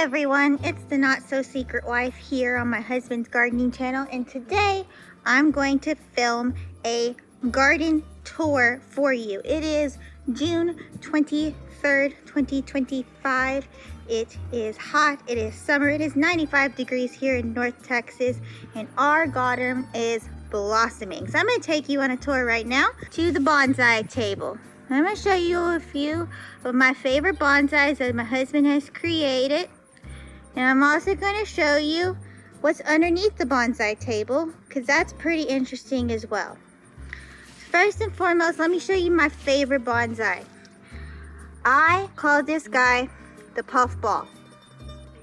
everyone, it's the Not So Secret Wife here on my husband's gardening channel, and today I'm going to film a garden tour for you. It is June 23rd, 2025. It is hot, it is summer, it is 95 degrees here in North Texas, and our garden is blossoming. So I'm going to take you on a tour right now to the bonsai table. I'm going to show you a few of my favorite bonsais that my husband has created. And I'm also going to show you what's underneath the bonsai table, because that's pretty interesting as well. First and foremost, let me show you my favorite bonsai. I call this guy the puffball.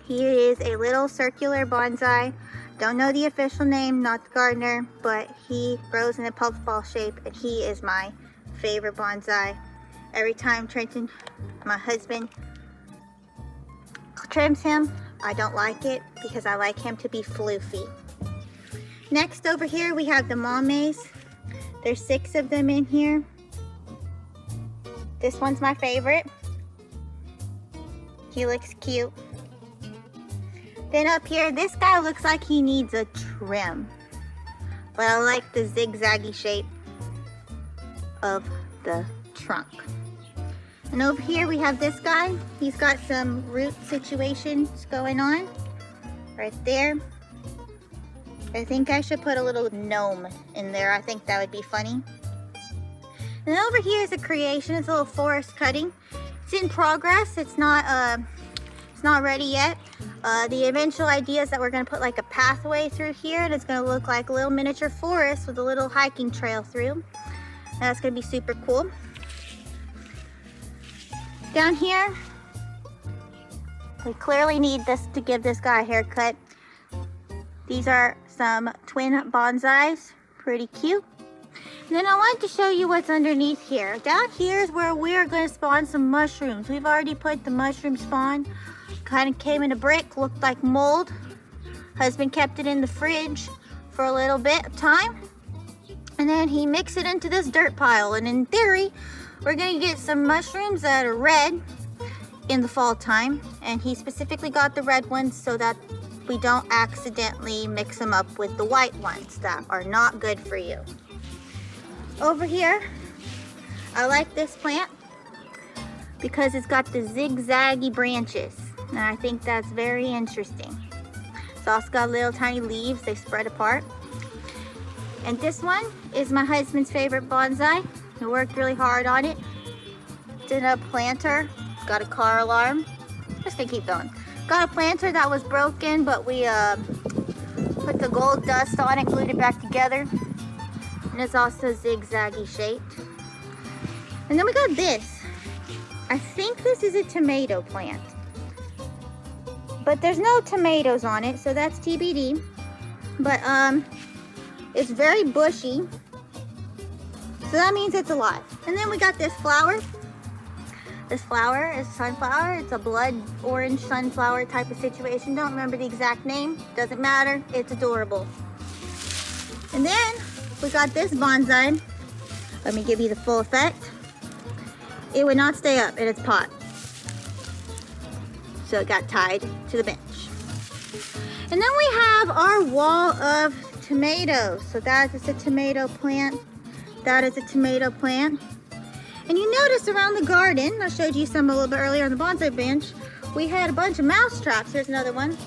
He is a little circular bonsai. Don't know the official name, not the gardener, but he grows in a puffball shape, and he is my favorite bonsai. Every time Trenton, my husband, trims him, I don't like it because I like him to be floofy. Next over here we have the mames. There's 6 of them in here. This one's my favorite. He looks cute. Then up here, this guy looks like he needs a trim, but I like the zigzaggy shape of the trunk. And over here we have this guy. He's got some root situations going on right there. I think I should put a little gnome in there. I think that would be funny. And over here is a creation. It's a little forest cutting. It's in progress. It's not ready yet. The eventual idea is that we're going to put like a pathway through here, and it's going to look like a little miniature forest with a little hiking trail through. That's going to be super cool. Down here, we clearly need this to give this guy a haircut. These are some twin bonsais, pretty cute. And then I wanted to show you what's underneath here. Down here is where we're going to spawn some mushrooms. We've already put the mushroom spawn. Kind of came in a brick, looked like mold. Husband kept it in the fridge for a little bit of time. And then he mixed it into this dirt pile. And in theory, we're going to get some mushrooms that are red in the fall time. And he specifically got the red ones so that we don't accidentally mix them up with the white ones that are not good for you. Over here, I like this plant because it's got the zigzaggy branches. And I think that's very interesting. It's also got little tiny leaves, they spread apart. And this one is my husband's favorite bonsai. He worked really hard on it. It's in a planter. It's got a car alarm. Just gonna keep going. Got a planter that was broken, but we put the gold dust on it, glued it back together. And it's also zigzaggy shaped. And then we got this. I think this is a tomato plant, but there's no tomatoes on it, so that's TBD. But it's very bushy, so that means it's alive. And then we got this flower. This flower is sunflower. It's a blood orange sunflower type of situation. Don't remember the exact name. Doesn't matter. It's adorable. And then we got this bonsai. Let me give you the full effect. It would not stay up in its pot, so it got tied to the bench. And then we have our wall of tomatoes. So that is a tomato plant. That is a tomato plant. And you notice around the garden, I showed you some a little bit earlier on the bonsai bench, we had a bunch of mouse traps. Here's another one.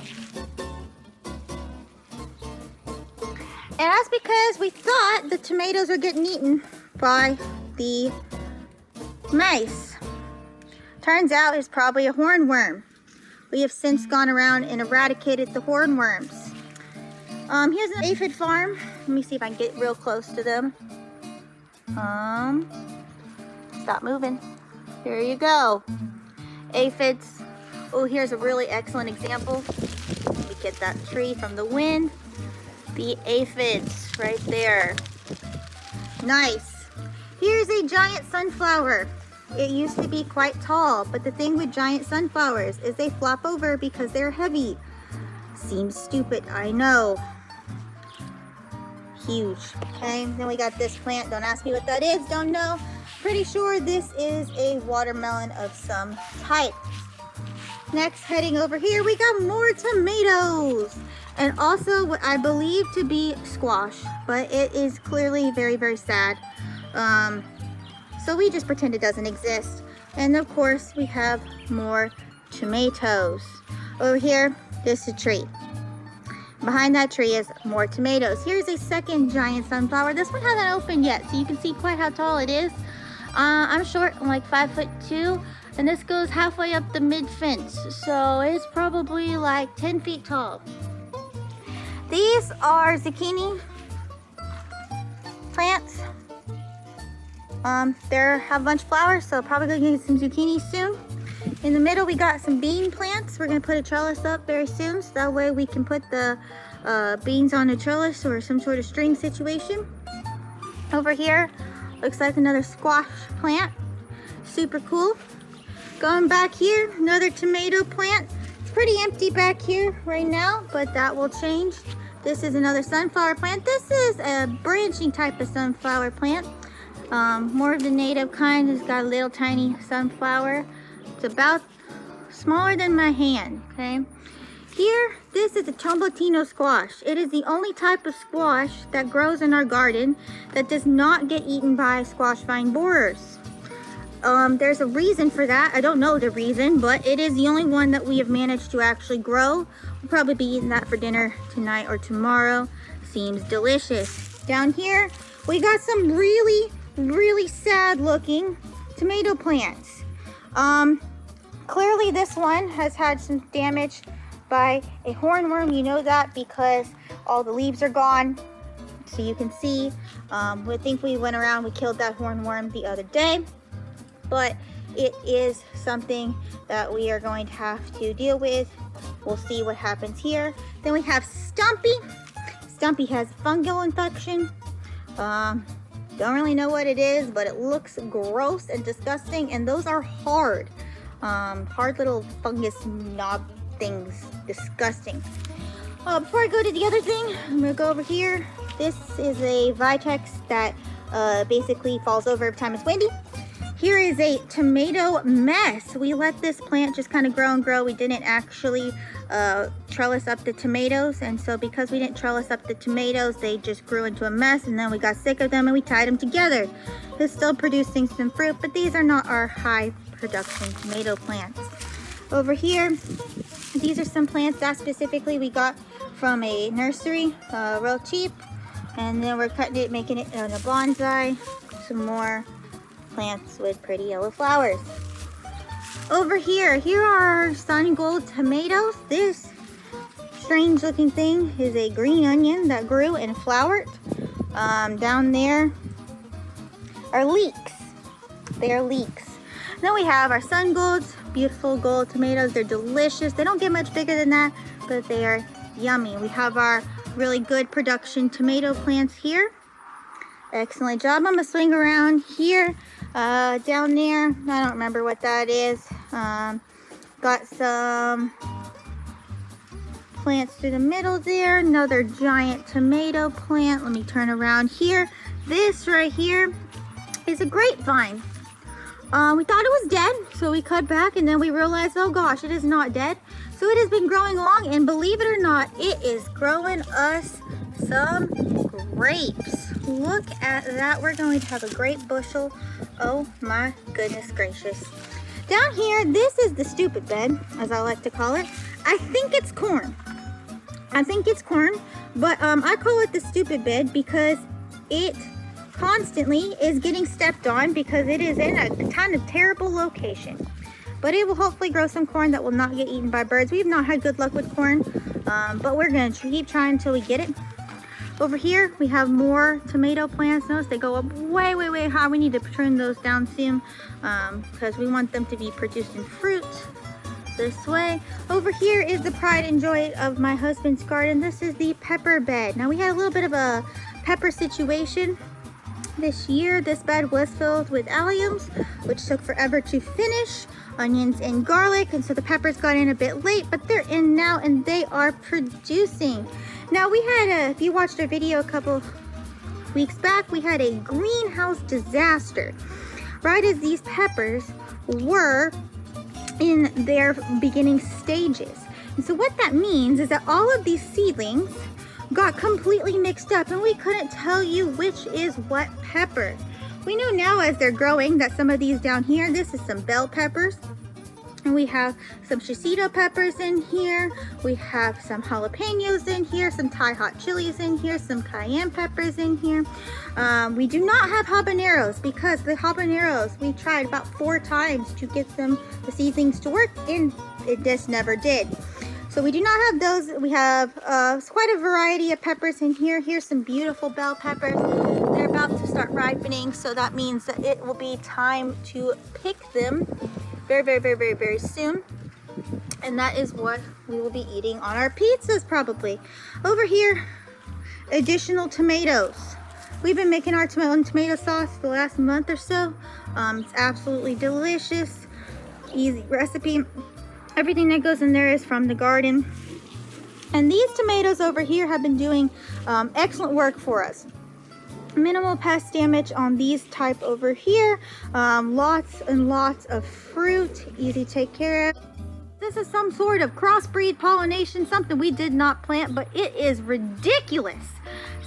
And that's because we thought the tomatoes were getting eaten by the mice. Turns out it's probably a hornworm. We have since gone around and eradicated the hornworms. Here's an aphid farm. Let me see if I can get real close to them. Stop moving. Here you go. Aphids. Oh, here's a really excellent example. Let me get that tree from the wind. The aphids right there. Nice. Here's a giant sunflower. It used to be quite tall, but the thing with giant sunflowers is they flop over because they're heavy. Seems stupid, I know. Huge. Okay, then we got this plant. Don't ask me what that is, don't know. Pretty sure this is a watermelon of some type. Next, heading over here, we got more tomatoes. And also what I believe to be squash, but it is clearly very, very sad. So we just pretend it doesn't exist. And of course, we have more tomatoes. Over here, this is a tree. Behind that tree is more tomatoes. Here's a second giant sunflower. This one hasn't opened yet, so you can see quite how tall it is. I'm short, I'm like 5'2", and this goes halfway up the mid fence, so it's probably like 10 feet tall. These are zucchini plants. They have a bunch of flowers, so probably gonna get some zucchini soon. In the middle, we got some bean plants. We're gonna put a trellis up very soon, so that way we can put the beans on a trellis or some sort of string situation. Over here, looks like another squash plant. Super cool. Going back here, another tomato plant. It's pretty empty back here right now, but that will change. This is another sunflower plant. This is a branching type of sunflower plant. More of the native kind. It's got a little tiny sunflower. It's about smaller than my hand, okay? Here, this is a tomatino squash. It is the only type of squash that grows in our garden that does not get eaten by squash vine borers. There's a reason for that. I don't know the reason, but it is the only one that we have managed to actually grow. We'll probably be eating that for dinner tonight or tomorrow. Seems delicious. Down here, we got some really, really sad looking tomato plants. Clearly this one has had some damage by a hornworm. You know that because all the leaves are gone. So you can see, we think we went around, we killed that hornworm the other day. But it is something that we are going to have to deal with. We'll see what happens here. Then we have Stumpy. Stumpy has a fungal infection. Don't really know what it is, but it looks gross and disgusting, and those are hard. Hard little fungus knob things, disgusting. Before I go to the other thing, I'm gonna go over here. This is a Vitex that basically falls over every time it's windy. Here is a tomato mess. We let this plant just kind of grow and grow. We didn't actually trellis up the tomatoes, and so because we didn't trellis up the tomatoes, they just grew into a mess, and then we got sick of them and we tied them together. It's still producing some fruit, but these are not our high production tomato plants. Over here, these are some plants that specifically we got from a nursery, real cheap, and then we're cutting it, making it in a bonsai. Some more plants with pretty yellow flowers. Over here, here are our sun gold tomatoes. This strange looking thing is a green onion that grew and flowered. Down there are leeks. They are leeks. Then we have our sun golds, beautiful gold tomatoes. They're delicious. They don't get much bigger than that, but they are yummy. We have our really good production tomato plants here. Excellent job. I'm gonna swing around here. Down there, I don't remember what that is. Got some plants through the middle there. Another giant tomato plant. Let me turn around here. This right here is a grapevine. We thought it was dead, so we cut back, and then we realized, oh gosh, it is not dead. So it has been growing along, and believe it or not, it is growing us some grapes. Look at that. We're going to have a grape bushel. Oh my goodness gracious. Down here, this is the stupid bed, as I like to call it. I think it's corn. I think it's corn, but I call it the stupid bed because it constantly is getting stepped on because it is in a kind of terrible location. But it will hopefully grow some corn that will not get eaten by birds. We've not had good luck with corn, but we're going to keep trying until we get it. Over here, we have more tomato plants. Notice they go up way, way, way high. We need to prune those down soon because we want them to be producing fruit this way. Over here is the pride and joy of my husband's garden. This is the pepper bed. Now, we had a little bit of a pepper situation this year. This bed was filled with alliums, which took forever to finish, onions and garlic, and so the peppers got in a bit late, but they're in now and they are producing. Now we had if you watched our video a couple weeks back, we had a greenhouse disaster. Right as these peppers were in their beginning stages. And so what that means is that all of these seedlings got completely mixed up and we couldn't tell you which is what pepper. We know now as they're growing that some of these down here, this is some bell peppers. And we have some shishito peppers in here. We have some jalapenos in here, some Thai hot chilies in here, some cayenne peppers in here. We do not have habaneros because the habaneros, we tried about 4 times to get them, the seedlings to work, and it just never did. So we do not have those. We have quite a variety of peppers in here. Here's some beautiful bell peppers. They're about to start ripening, so that means that it will be time to pick them very soon. And that is what we will be eating on our pizzas probably. Over here, additional tomatoes. We've been making our tomato sauce the last month or so. It's absolutely delicious, easy recipe. Everything that goes in there is from the garden. And these tomatoes over here have been doing excellent work for us. Minimal pest damage on these type over here. Lots and lots of fruit, easy to take care of. This is some sort of crossbreed pollination, something we did not plant, but it is ridiculous.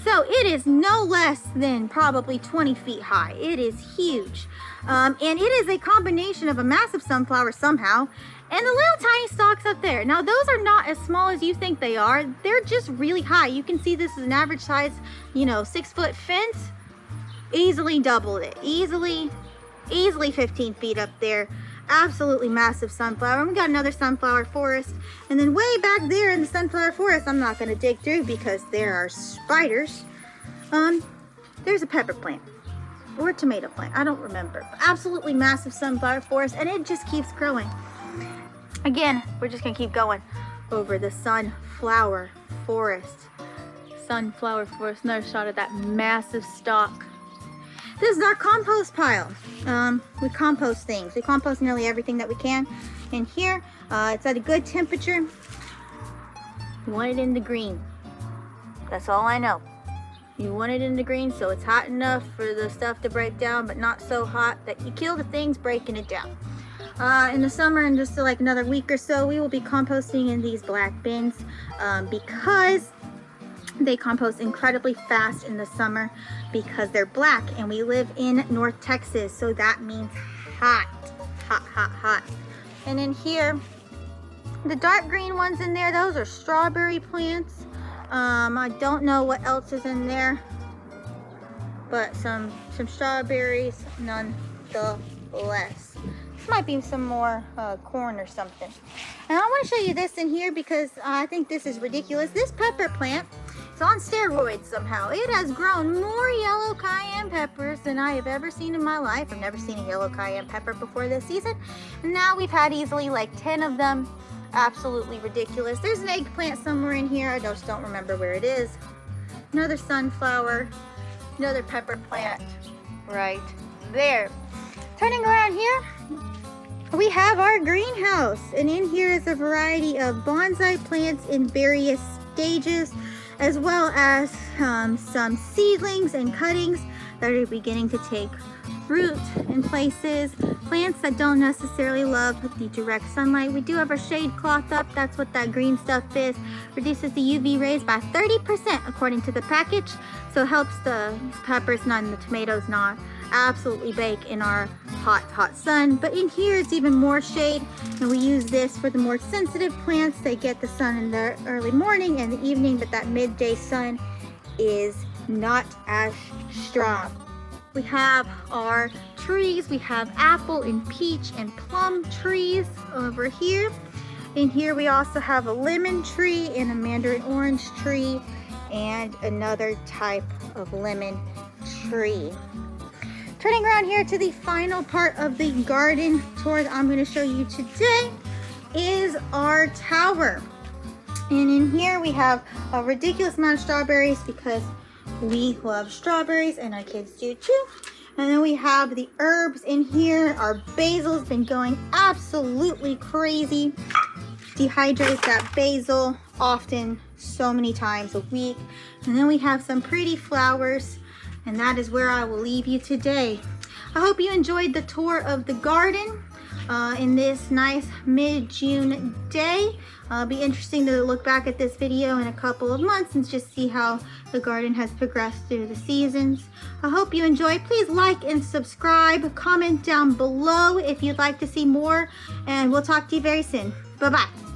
So it is no less than probably 20 feet high. It is huge. And it is a combination of a massive sunflower somehow and the little tiny stalks up there. Now those are not as small as you think they are. They're just really high. You can see this is an average size, 6-foot fence. Easily doubled it. Easily 15 feet up there. Absolutely massive sunflower. And we got another sunflower forest. And then way back there in the sunflower forest, I'm not going to dig through because there are spiders. There's a pepper plant. Or a tomato plant. I don't remember. Absolutely massive sunflower forest. And it just keeps growing. Again, we're just going to keep going over the sunflower forest. Sunflower forest. Another shot of that massive stalk. This is our compost pile. We compost things. We compost nearly everything that we can in here. It's at a good temperature. You want it in the green. That's all I know. You want it in the green so it's hot enough for the stuff to break down, but not so hot that you kill the things breaking it down. In the summer, in just like another week or so, we will be composting in these black bins because they compost incredibly fast in the summer because they're black and we live in North Texas, so that means hot. And in here, the dark green ones in there, those are strawberry plants. I don't know what else is in there, but some strawberries nonetheless. This might be some more corn or something. And I want to show you this in here because I think this is ridiculous. This pepper plant, it's on steroids somehow. It has grown more yellow cayenne peppers than I have ever seen in my life. I've never seen a yellow cayenne pepper before this season. And now we've had easily like 10 of them. Absolutely ridiculous. There's an eggplant somewhere in here. I just don't remember where it is. Another sunflower. Another pepper plant right there. Turning around here, we have our greenhouse. And in here is a variety of bonsai plants in various stages, as well as some seedlings and cuttings that are beginning to take root in places. Plants that don't necessarily love the direct sunlight. We do have our shade cloth up. That's what that green stuff is. Reduces the UV rays by 30% according to the package. So it helps the peppers and the tomatoes not absolutely bake in our hot sun. But in here it's even more shade, and we use this for the more sensitive plants. They get the sun in the early morning and the evening, but that midday sun is not as strong. We have our trees. We have apple and peach and plum trees over here. In here we also have a lemon tree and a mandarin orange tree and another type of lemon tree. Turning around here to the final part of the garden tour that I'm going to show you today is our tower. And in here we have a ridiculous amount of strawberries because we love strawberries and our kids do too. And then we have the herbs in here. Our basil's been going absolutely crazy. Dehydrate that basil often, so many times a week. And then we have some pretty flowers, and that is where I will leave you today. I hope you enjoyed the tour of the garden. in this nice mid-June day. Be interesting to look back at this video in a couple of months and just see how the garden has progressed through the seasons. I hope you enjoyed. Please like and subscribe. Comment down below if you'd like to see more, and we'll talk to you very soon. Bye-bye.